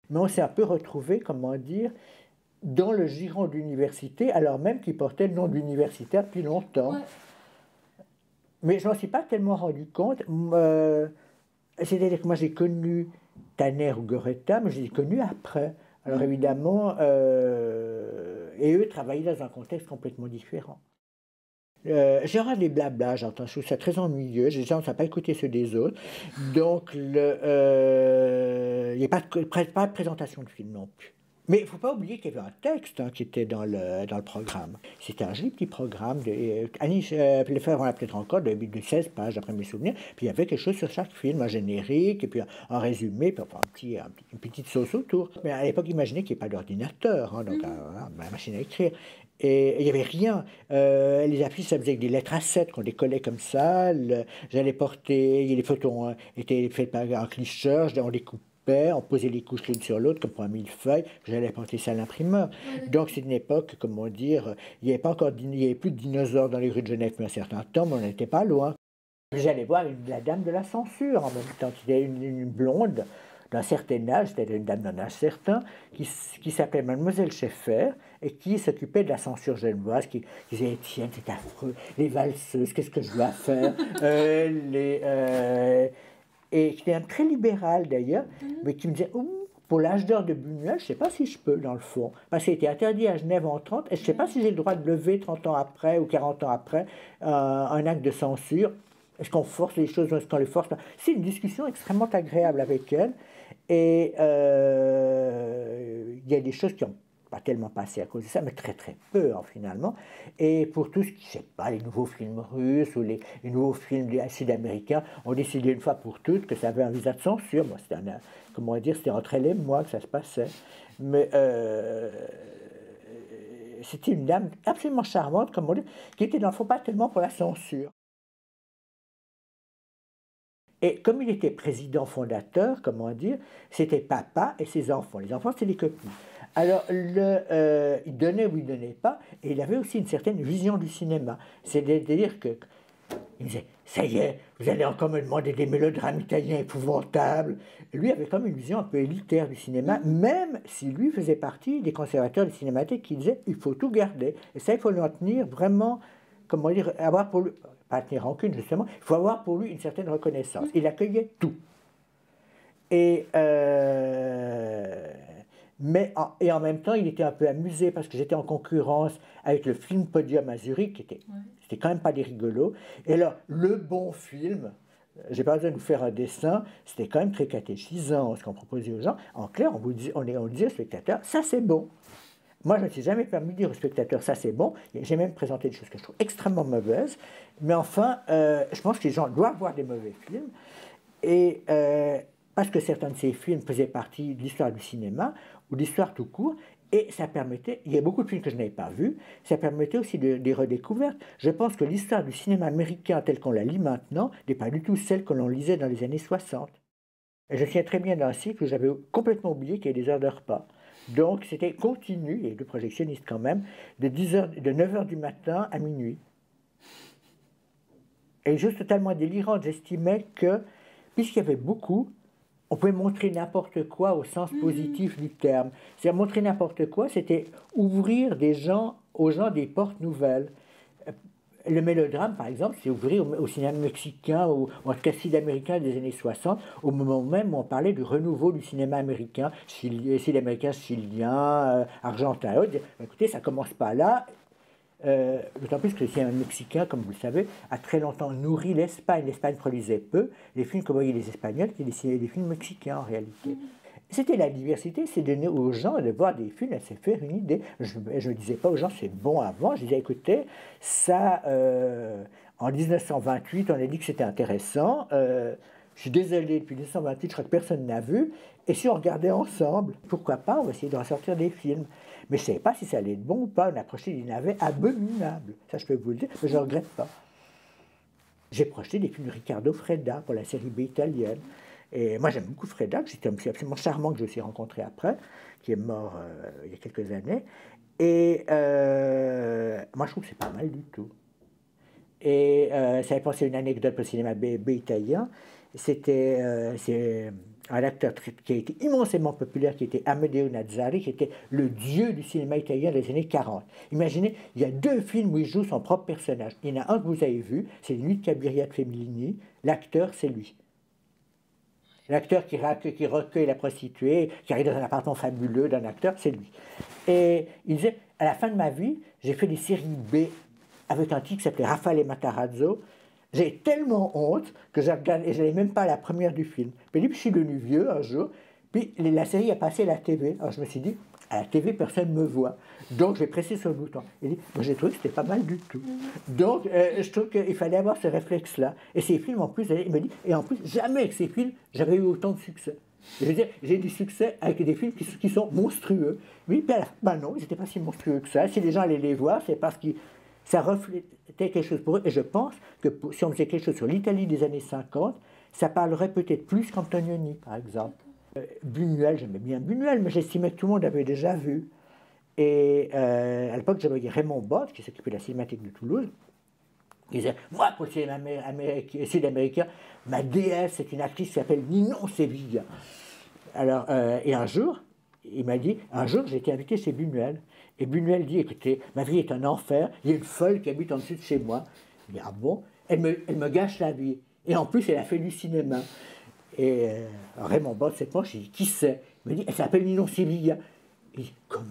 mais on s'est un peu retrouvé, comment dire, dans le giron de l'université, alors même qu'il portait le nom d'universitaire depuis longtemps. Ouais. Mais je m'en suis pas tellement rendu compte. C'est-à-dire que moi j'ai connu Tanner ou Goretta, mais je les ai connus après. Alors évidemment, et eux travaillaient dans un contexte complètement différent. Gérard les blabla, j'entends, je trouve ça très ennuyeux. J'ai gens, ça n'a pas écouté ceux des autres. Donc, il n'y a pas de présentation de film non plus. Mais il ne faut pas oublier qu'il y avait un texte qui était dans le programme. C'était un joli petit programme. Annie Pfeffer, on l'a peut-être encore, de 16 pages, d'après mes souvenirs. Puis il y avait quelque chose sur chaque film, un générique, et puis un résumé, puis enfin, une petite sauce autour. Mais à l'époque, imaginez qu'il n'y ait pas d'ordinateur, donc la machine à écrire. Et il n'y avait rien. Les affiches, ça faisait avec des lettres A7 qu'on les collait comme ça. J'allais porter, les photos étaient faites par un clicheur, on les coupait, on posait les couches l'une sur l'autre comme pour un millefeuille. J'allais porter ça à l'imprimeur. Donc c'est une époque, comment dire, il n'y avait pas encore, il y avait plus de dinosaures dans les rues de Genève depuis un certain temps, mais on n'était pas loin. J'allais voir la dame de la censure en même temps, qui était une blonde d'un certain âge, c'était une dame d'un âge certain, qui s'appelait Mademoiselle Schaeffer et qui s'occupait de la censure genevoise, qui disait Étienne, c'est affreux, les valseuses, qu'est-ce que je dois faire et qui était très libéral d'ailleurs, mais qui me disait pour l'âge d'or de Buñuel, je ne sais pas si je peux, dans le fond. Parce qu'il était interdit à Genève en 30, et je ne sais pas si j'ai le droit de lever 30 ans après ou 40 ans après un acte de censure. Est-ce qu'on force les choses ou est-ce qu'on les force pas? C'est une discussion extrêmement agréable avec elle. Et il y a des choses qui n'ont pas tellement passé à cause de ça, mais très très peu finalement. Et pour tout ce qui, je sais pas, les nouveaux films russes ou les nouveaux films sud-américains, on décidait une fois pour toutes que ça avait un visa de censure. Moi, c'était comment dire, c'était entre elle et moi que ça se passait. Mais c'était une dame absolument charmante, comme on dit, qui était dans le fond pas tellement pour la censure. Et comme il était président fondateur, comment dire, c'était papa et ses enfants. Les enfants, c'était les copines. Alors, il donnait ou il ne donnait pas, et il avait aussi une certaine vision du cinéma. C'est-à-dire que il me disait, ça y est, vous allez encore me demander des mélodrames italiens épouvantables. Lui avait comme une vision un peu élitaire du cinéma, même si lui faisait partie des conservateurs du cinémathèque qui disaient, il faut tout garder. Et ça, il faut lui en tenir vraiment, comment dire, avoir pour lui, pas tenir rancune justement, il faut avoir pour lui une certaine reconnaissance. Il accueillait tout. Et, et en même temps, il était un peu amusé parce que j'étais en concurrence avec le film Podium à Zurich, c'était quand même pas des rigolos. Et alors, le bon film, j'ai pas besoin de vous faire un dessin, c'était quand même très catéchisant ce qu'on proposait aux gens. En clair, on disait aux spectateurs, ça c'est bon. Moi, je ne me suis jamais permis de dire aux spectateurs, ça c'est bon. J'ai même présenté des choses que je trouve extrêmement mauvaises. Mais enfin, je pense que les gens doivent voir des mauvais films. Et parce que certains de ces films faisaient partie de l'histoire du cinéma, ou de l'histoire tout court, et ça permettait, il y a beaucoup de films que je n'avais pas vus, ça permettait aussi des redécouvertes. Je pense que l'histoire du cinéma américain tel qu'on la lit maintenant n'est pas du tout celle que l'on lisait dans les années 60. Et je me souviens très bien d'un cycle où j'avais complètement oublié qu'il y avait des heures de repas. Donc c'était continu, et de projectionniste quand même, de 9 heures du matin à minuit. Et juste totalement délirante, j'estimais que, puisqu'il y avait beaucoup, on pouvait montrer n'importe quoi au sens positif du terme. C'est-à-dire montrer n'importe quoi, c'était ouvrir aux gens des portes nouvelles. Le mélodrame, par exemple, c'est ouvrir au cinéma mexicain ou en tout cas sud-américain des années 60, au moment même où on parlait du renouveau du cinéma américain, sud-américain, chilien, argentin. Écoutez, ça commence pas là. D'autant plus que le cinéma mexicain, comme vous le savez, a très longtemps nourri l'Espagne. L'Espagne produisait peu. Les films que voyaient les Espagnols, c'était des films mexicains en réalité. C'était la diversité, c'est donner aux gens de voir des films et de se faire une idée. Je ne disais pas aux gens c'est bon avant, je disais écoutez, ça, en 1928, on a dit que c'était intéressant. Je suis désolé, depuis 1928, je crois que personne n'a vu. Et si on regardait ensemble, pourquoi pas, on va essayer de ressortir des films. Mais je ne savais pas si ça allait être bon ou pas. On a projeté des navets abominables. Ça, je peux vous le dire, mais je ne regrette pas. J'ai projeté des films de Riccardo Freda pour la série B italienne. Et moi, j'aime beaucoup Freda, que c'était absolument charmant, que je me suis rencontré après, qui est mort il y a quelques années. Et moi, je trouve que c'est pas mal du tout. Et ça fait penser à une anecdote pour le cinéma B italien. C'est un acteur qui a été immensément populaire, qui était Amedeo Nazari, qui était le dieu du cinéma italien des années 40. Imaginez, il y a 2 films où il joue son propre personnage. Il y en a un que vous avez vu, c'est Les Nuits de Cabiria de Fellini. L'acteur, c'est lui. L'acteur qui recueille la prostituée, qui arrive dans un appartement fabuleux d'un acteur, c'est lui. Et il disait, à la fin de ma vie, j'ai fait des séries B avec un titre qui s'appelait Raffaele Matarazzo. J'ai tellement honte que je regarde, et je n'allais même pas à la première du film. Puis je suis devenu vieux un jour, puis la série a passé à la TV. Alors je me suis dit, à la TV, personne ne me voit. Donc j'ai pressé sur le bouton. Il dit, moi j'ai trouvé que c'était pas mal du tout. Donc je trouve qu'il fallait avoir ce réflexe-là. Et ces films, en plus, il me dit, et en plus, jamais avec ces films, j'avais eu autant de succès. Je veux dire, j'ai du succès avec des films qui sont monstrueux. Oui, puis non, ils n'étaient pas si monstrueux que ça. Si les gens allaient les voir, c'est parce que ça reflétait quelque chose pour eux. Et je pense que si on faisait quelque chose sur l'Italie des années 50, ça parlerait peut-être plus qu'Antonioni, par exemple. Buñuel, j'aimais bien Buñuel, mais j'estimais que tout le monde avait déjà vu. Et à l'époque, j'avais Raymond Bott, qui s'occupait de la Cinémathèque de Toulouse. Il disait, moi, pour le cinéma sud-américain, ma déesse, c'est une actrice qui s'appelle Ninon Sevilla. Alors, et un jour, il m'a dit, un jour, j'ai été invité chez Buñuel. Et Buñuel dit, écoutez, ma vie est un enfer, il y a une folle qui habite en dessous de chez moi. Il dit, ah bon? Elle me gâche la vie. Et en plus, elle a fait du cinéma. Et Raymond Bott s'est penché, j'ai dit, qui c'est? Il me dit, elle s'appelle Ninon Sevilla. Il dit, comment?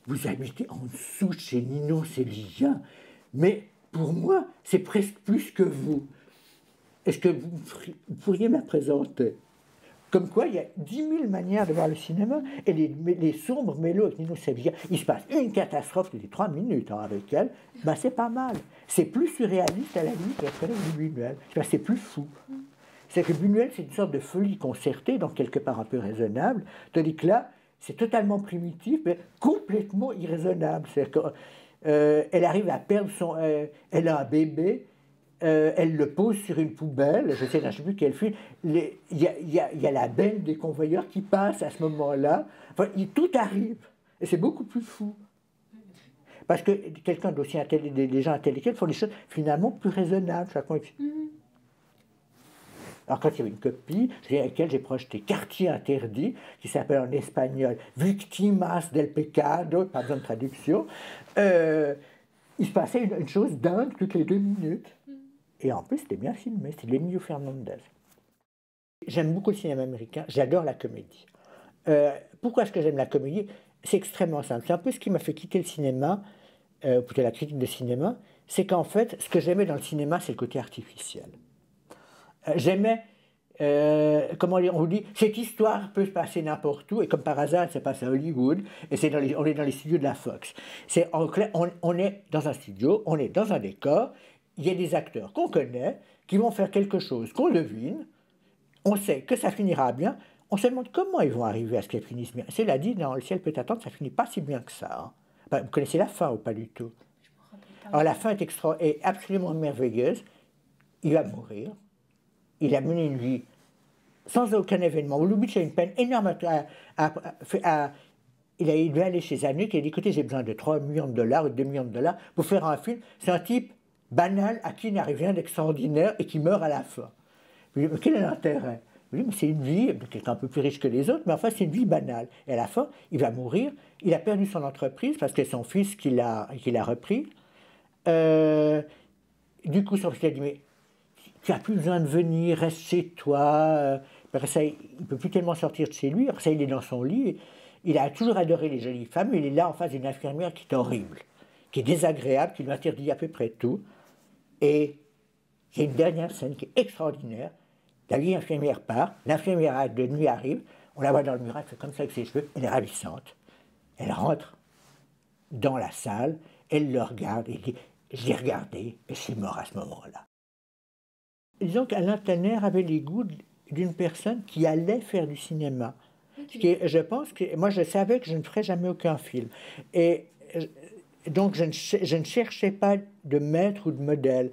Vous habitez en dessous de chez Ninon Sevilla? Mais pour moi, c'est presque plus que vous. Est-ce que vous pourriez me la présenter? Comme quoi, il y a 10 000 manières de voir le cinéma, et les sombres mélos avec Ninon Sevilla, il se passe une catastrophe toutes les 3 minutes avec elle, ben c'est pas mal. C'est plus surréaliste à la limite que la collègue du Buñuel. Ben c'est plus fou. C'est que Buñuel, c'est une sorte de folie concertée, donc quelque part un peu raisonnable, tandis que là, c'est totalement primitif, mais complètement irraisonnable. C'est-à-dire qu'elle arrive à perdre son... elle a un bébé, elle le pose sur une poubelle, je ne sais plus quel film, il y a la benne des convoyeurs qui passe à ce moment-là. Enfin, tout arrive, et c'est beaucoup plus fou. Parce que quelqu'un d'aussi intelligent, des gens intellectuels font des choses finalement plus raisonnables. Alors quand il y avait une copie, avec laquelle j'ai projeté Quartier interdit, qui s'appelle en espagnol Víctimas del Pecado, pas besoin de traduction, il se passait une chose dingue toutes les 2 minutes. Et en plus, c'était bien filmé, c'est de Emilio Fernandez. J'aime beaucoup le cinéma américain, j'adore la comédie. Pourquoi est-ce que j'aime la comédie? C'est extrêmement simple. C'est un peu ce qui m'a fait quitter le cinéma, plutôt la critique de cinéma, c'est qu'en fait, ce que j'aimais dans le cinéma, c'est le côté artificiel. J'aimais, comment on vous dit, cette histoire peut se passer n'importe où, et comme par hasard, elle se passe à Hollywood, et on est dans les studios de la Fox. On est dans un studio, on est dans un décor, il y a des acteurs qu'on connaît, qui vont faire quelque chose qu'on devine, on sait que ça finira bien, on se demande comment ils vont arriver à ce qu'elles finissent bien. Cela dit, dans Le ciel peut attendre, ça finit pas si bien que ça. Hein. Ben, vous connaissez la fin ou pas du tout? Alors la fin est absolument merveilleuse, il va mourir. Il a mené une vie sans aucun événement. Vous l'oubliez, c'est une peine énorme il a dû aller chez Zanuck et il a dit, écoutez, j'ai besoin de 3 millions de dollars ou 2 millions de dollars pour faire un film. C'est un type banal à qui il n'arrive rien d'extraordinaire et qui meurt à la fin. Mais quel est l'intérêt? Mais c'est une vie, quelqu'un un peu plus riche que les autres, mais enfin, c'est une vie banale. Et à la fin, il va mourir. Il a perdu son entreprise parce que c'est son fils qui l'a repris. Du coup, son fils a dit, mais tu n'as plus besoin de venir, reste chez toi. Après ça, il ne peut plus tellement sortir de chez lui. Après ça, il est dans son lit. Il a toujours adoré les jolies femmes, mais il est là en face d'une infirmière qui est horrible, qui est désagréable, qui lui interdit à peu près tout. Et il y a une dernière scène qui est extraordinaire. La vieille infirmière part, l'infirmière de nuit arrive, on la voit dans le mur, elle fait comme ça avec ses cheveux, elle est ravissante. Elle rentre dans la salle, elle le regarde et dit, je l'ai regardé et je suis mort à ce moment-là. Disons qu'Alain Tanner avait les goûts d'une personne qui allait faire du cinéma. Okay. Je pense que moi je savais que je ne ferais jamais aucun film. Et donc je ne cherchais pas de maître ou de modèle.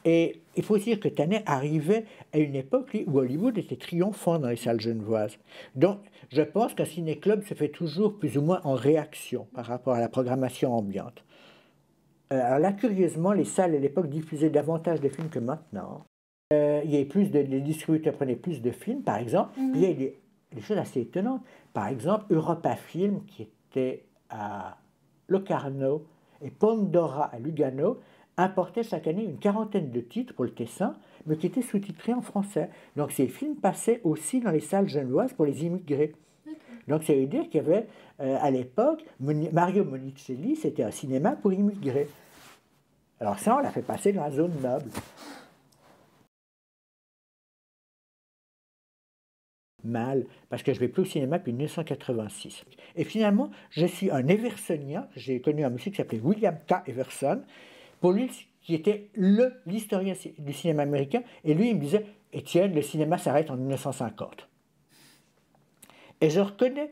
Et il faut dire que Tanner arrivait à une époque où Hollywood était triomphant dans les salles genevoises. Donc je pense qu'un ciné-club se fait toujours plus ou moins en réaction par rapport à la programmation ambiante. Alors là, curieusement, les salles à l'époque diffusaient davantage de films que maintenant. Il y avait plus de, les distributeurs prenaient plus de films, par exemple. Puis il y a des choses assez étonnantes. Par exemple, Europa Film, qui était à Locarno et Pandora à Lugano, importait chaque année une quarantaine de titres pour le Tessin, mais qui étaient sous-titrés en français. Donc ces films passaient aussi dans les salles genevoises pour les immigrés. Donc ça veut dire qu'il y avait, à l'époque, Mario Monicelli, c'était un cinéma pour immigrés. Alors ça, on l'a fait passer dans la zone noble. Mal, parce que je ne vais plus au cinéma depuis 1986. Et finalement, je suis un Eversonien. J'ai connu un monsieur qui s'appelait William K. Everson, pour lui, qui était l'historien du cinéma américain. Et lui, il me disait, Étienne, le cinéma s'arrête en 1950. Et je reconnais,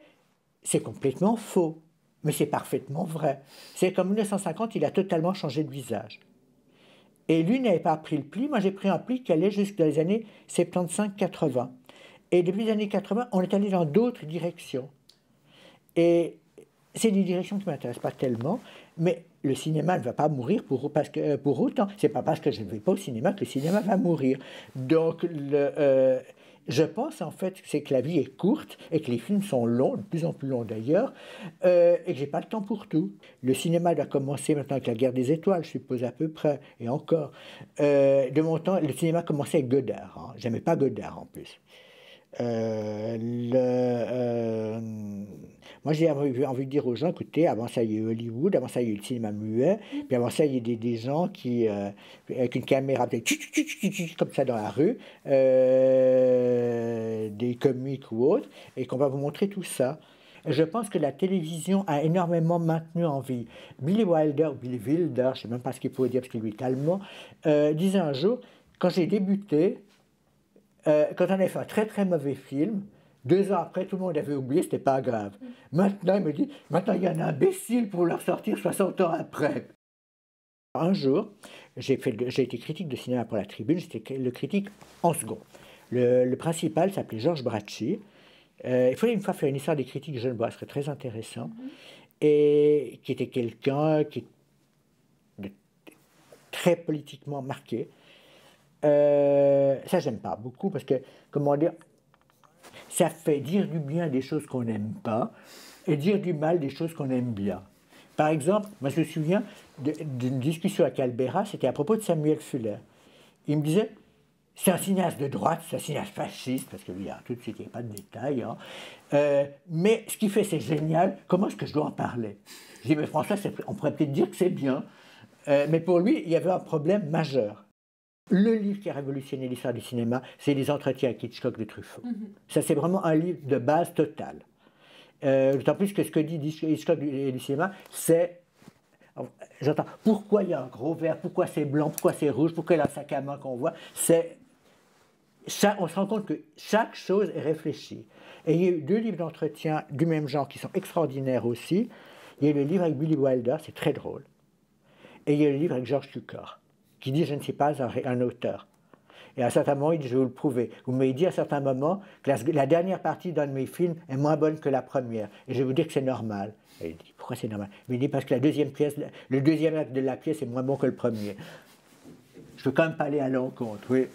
c'est complètement faux, mais c'est parfaitement vrai. C'est qu'en 1950, il a totalement changé de visage. Et lui n'avait pas pris le pli. Moi, j'ai pris un pli qui allait jusqu'à les années 75-80. Et depuis les années 80, on est allé dans d'autres directions. Et c'est des directions qui ne m'intéressent pas tellement, mais le cinéma ne va pas mourir pour autant. Ce n'est pas parce que je ne vais pas au cinéma que le cinéma va mourir. Donc, je pense en fait c'est que la vie est courte et que les films sont longs, de plus en plus longs d'ailleurs, et que je n'ai pas le temps pour tout. Le cinéma doit commencer maintenant avec la Guerre des Étoiles, je suppose à peu près, et encore. De mon temps, le cinéma commençait avec Godard. Hein. J'aimais pas Godard en plus. Moi, j'ai envie de dire aux gens, écoutez, avant ça, il y a eu Hollywood, avant ça, il y a eu le cinéma muet, puis avant ça, il y a des gens qui, avec une caméra, comme ça dans la rue, des comiques ou autres, et qu'on va vous montrer tout ça. Et je pense que la télévision a énormément maintenu en vie. Billy Wilder, je ne sais même pas ce qu'il faut dire parce qu'il lui est allemand, disait un jour, quand j'ai débuté, quand on avait fait un très très mauvais film, 2 ans après, tout le monde avait oublié, c'était pas grave. Maintenant, il me dit, maintenant il y a un imbécile pour leur sortir 60 ans après. Un jour, j'ai été critique de cinéma pour la Tribune, j'étais le critique en second. Le principal s'appelait Georges Bracci. Il fallait une fois faire une histoire des critiques genevois, ce serait très intéressant. Et qui était quelqu'un qui était très politiquement marqué. Ça, j'aime pas beaucoup parce que, comment dire, ça fait dire du bien des choses qu'on n'aime pas et dire du mal des choses qu'on aime bien. Par exemple, moi je me souviens d'une discussion avec Albera, c'était à propos de Samuel Fuller. Il me disait, c'est un cinéaste de droite, c'est un cinéaste fasciste, parce que lui, hein, tout de suite, il n'y a pas de détails. Hein. Mais ce qu'il fait, c'est génial, comment est-ce que je dois en parler? Je dis, mais François, on pourrait peut-être dire que c'est bien. Mais pour lui, il y avait un problème majeur. Le livre qui a révolutionné l'histoire du cinéma, c'est Les Entretiens avec Hitchcock de Truffaut. Ça, c'est vraiment un livre de base totale. D'autant plus que ce que dit Hitchcock du cinéma, c'est... J'entends, pourquoi il y a un gros verre, pourquoi c'est blanc, pourquoi c'est rouge, pourquoi il y a un sac à main qu'on voit. On se rend compte que chaque chose est réfléchie. Et il y a eu 2 livres d'entretien du même genre qui sont extraordinaires aussi. Il y a le livre avec Billy Wilder, c'est très drôle. Et il y a le livre avec George Cukor, qui dit « Je ne suis pas un auteur ». Et à un certain moment, il dit « Je vais vous le prouver ». Vous m'avez dit à un certain moment que la dernière partie d'un de mes films est moins bonne que la première. Et je vais vous dire que c'est normal. Et il dit « Pourquoi c'est normal ?» Mais il dit « Parce que le deuxième acte de la pièce est moins bon que le premier ». Je ne peux quand même pas aller à l'encontre, oui.